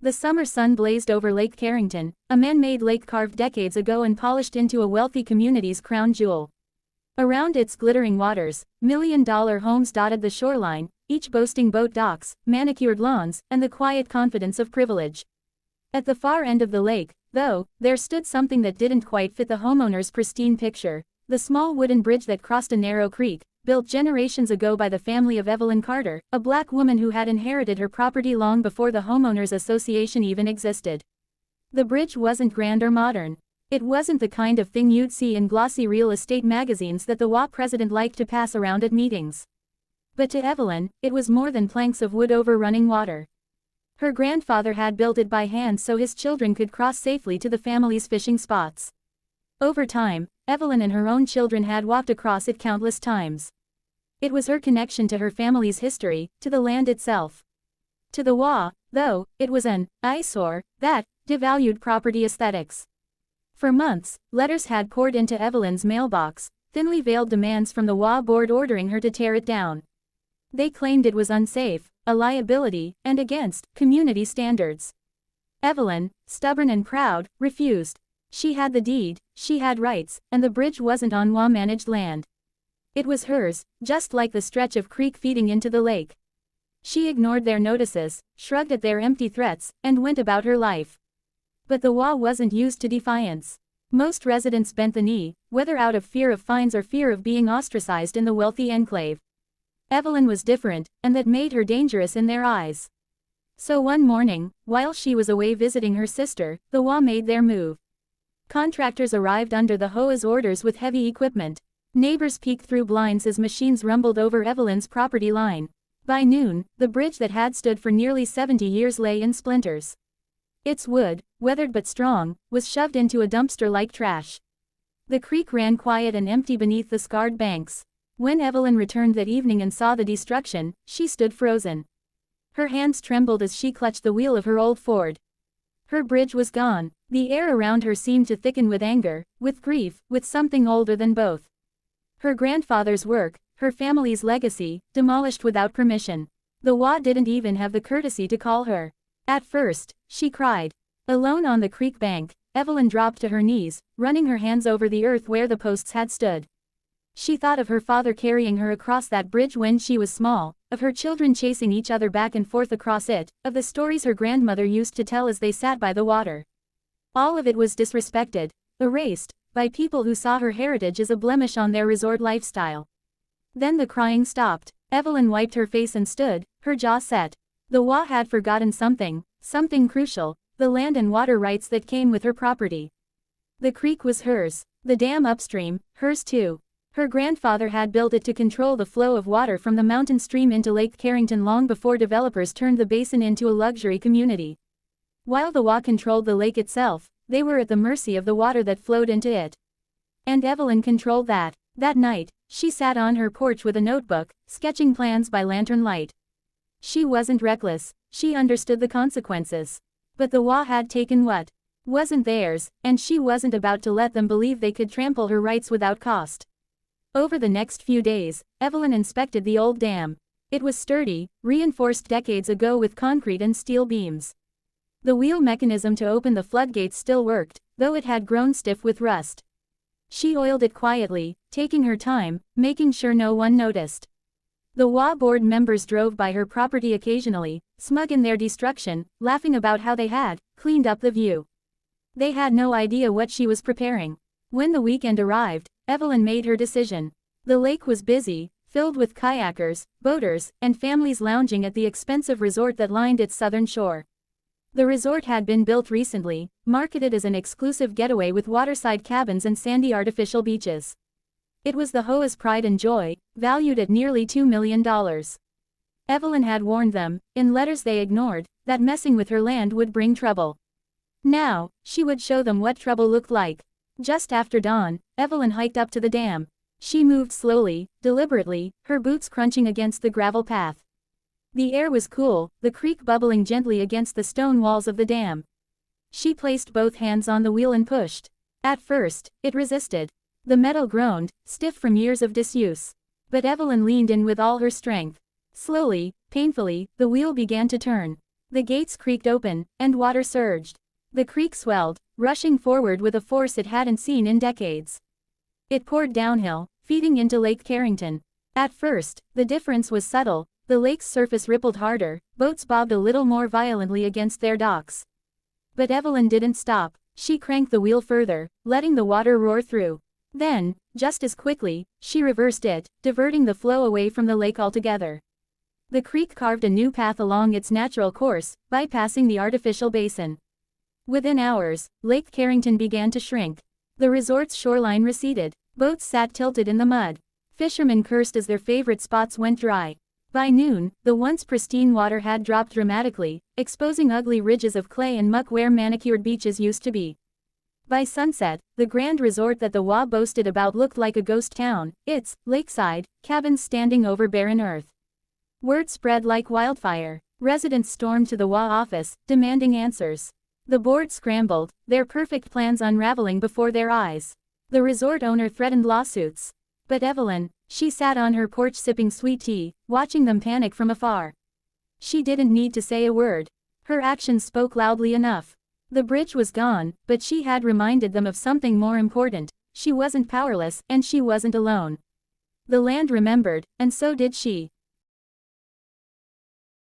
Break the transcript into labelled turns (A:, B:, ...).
A: The summer sun blazed over Lake Carrington, a man-made lake carved decades ago and polished into a wealthy community's crown jewel. Around its glittering waters, million-dollar homes dotted the shoreline, each boasting boat docks, manicured lawns, and the quiet confidence of privilege. At the far end of the lake, though, there stood something that didn't quite fit the homeowner's pristine picture: the small wooden bridge that crossed a narrow creek, built generations ago by the family of Evelyn Carter, a black woman who had inherited her property long before the homeowners association even existed. The bridge wasn't grand or modern. It wasn't the kind of thing you'd see in glossy real estate magazines that the HOA president liked to pass around at meetings. But to Evelyn, it was more than planks of wood over running water. Her grandfather had built it by hand so his children could cross safely to the family's fishing spots. Over time, Evelyn and her own children had walked across it countless times. It was her connection to her family's history, to the land itself. To the HOA, though, it was an eyesore that devalued property aesthetics. For months, letters had poured into Evelyn's mailbox, thinly veiled demands from the HOA board ordering her to tear it down. They claimed it was unsafe, a liability, and against community standards. Evelyn, stubborn and proud, refused. She had the deed, she had rights, and the bridge wasn't on HOA-managed land. It was hers, just like the stretch of creek feeding into the lake. She ignored their notices, shrugged at their empty threats, and went about her life. But the HOA wasn't used to defiance. Most residents bent the knee, whether out of fear of fines or fear of being ostracized in the wealthy enclave. Evelyn was different, and that made her dangerous in their eyes. So one morning, while she was away visiting her sister, the HOA made their move. Contractors arrived under the HOA's orders with heavy equipment. Neighbors peeked through blinds as machines rumbled over Evelyn's property line. By noon, the bridge that had stood for nearly 70 years lay in splinters. Its wood, weathered but strong, was shoved into a dumpster like trash. The creek ran quiet and empty beneath the scarred banks. When Evelyn returned that evening and saw the destruction, she stood frozen. Her hands trembled as she clutched the wheel of her old Ford. Her bridge was gone. The air around her seemed to thicken with anger, with grief, with something older than both. Her grandfather's work, her family's legacy, demolished without permission. The HOA didn't even have the courtesy to call her. At first, she cried. Alone on the creek bank, Evelyn dropped to her knees, running her hands over the earth where the posts had stood. She thought of her father carrying her across that bridge when she was small, of her children chasing each other back and forth across it, of the stories her grandmother used to tell as they sat by the water. All of it was disrespected, erased, by people who saw her heritage as a blemish on their resort lifestyle. Then the crying stopped. Evelyn wiped her face and stood, her jaw set. The HOA had forgotten something crucial, the land and water rights that came with her property. The creek was hers, the dam upstream, hers too. Her grandfather had built it to control the flow of water from the mountain stream into Lake Carrington long before developers turned the basin into a luxury community. While the HOA controlled the lake itself, they were at the mercy of the water that flowed into it. And Evelyn controlled that. That night, she sat on her porch with a notebook, sketching plans by lantern light. She wasn't reckless, she understood the consequences. But the HOA had taken what wasn't theirs, and she wasn't about to let them believe they could trample her rights without cost. Over the next few days, Evelyn inspected the old dam. It was sturdy, reinforced decades ago with concrete and steel beams. The wheel mechanism to open the floodgates still worked, though it had grown stiff with rust. She oiled it quietly, taking her time, making sure no one noticed. The HOA board members drove by her property occasionally, smug in their destruction, laughing about how they had cleaned up the view. They had no idea what she was preparing. When the weekend arrived, Evelyn made her decision. The lake was busy, filled with kayakers, boaters, and families lounging at the expensive resort that lined its southern shore. The resort had been built recently, marketed as an exclusive getaway with waterside cabins and sandy artificial beaches. It was the HOA's pride and joy, valued at nearly $2 million. Evelyn had warned them, in letters they ignored, that messing with her land would bring trouble. Now, she would show them what trouble looked like. Just after dawn, Evelyn hiked up to the dam. She moved slowly, deliberately, her boots crunching against the gravel path. The air was cool, the creek bubbling gently against the stone walls of the dam. She placed both hands on the wheel and pushed. At first, it resisted. The metal groaned, stiff from years of disuse. But Evelyn leaned in with all her strength. Slowly, painfully, the wheel began to turn. The gates creaked open, and water surged. The creek swelled, rushing forward with a force it hadn't seen in decades. It poured downhill, feeding into Lake Carrington. At first, the difference was subtle. The lake's surface rippled harder, boats bobbed a little more violently against their docks. But Evelyn didn't stop. She cranked the wheel further, letting the water roar through. Then, just as quickly, she reversed it, diverting the flow away from the lake altogether. The creek carved a new path along its natural course, bypassing the artificial basin. Within hours, Lake Carrington began to shrink. The resort's shoreline receded. Boats sat tilted in the mud. Fishermen cursed as their favorite spots went dry. By noon, the once pristine water had dropped dramatically, exposing ugly ridges of clay and muck where manicured beaches used to be. By sunset, the grand resort that the HOA boasted about looked like a ghost town, its Lakeside cabins standing over barren earth. Word spread like wildfire. Residents stormed to the HOA office, demanding answers. The board scrambled, their perfect plans unraveling before their eyes. The resort owner threatened lawsuits. But Evelyn, she sat on her porch sipping sweet tea, watching them panic from afar. She didn't need to say a word. Her actions spoke loudly enough. The bridge was gone, but she had reminded them of something more important. She wasn't powerless, and she wasn't alone. The land remembered, and so did she.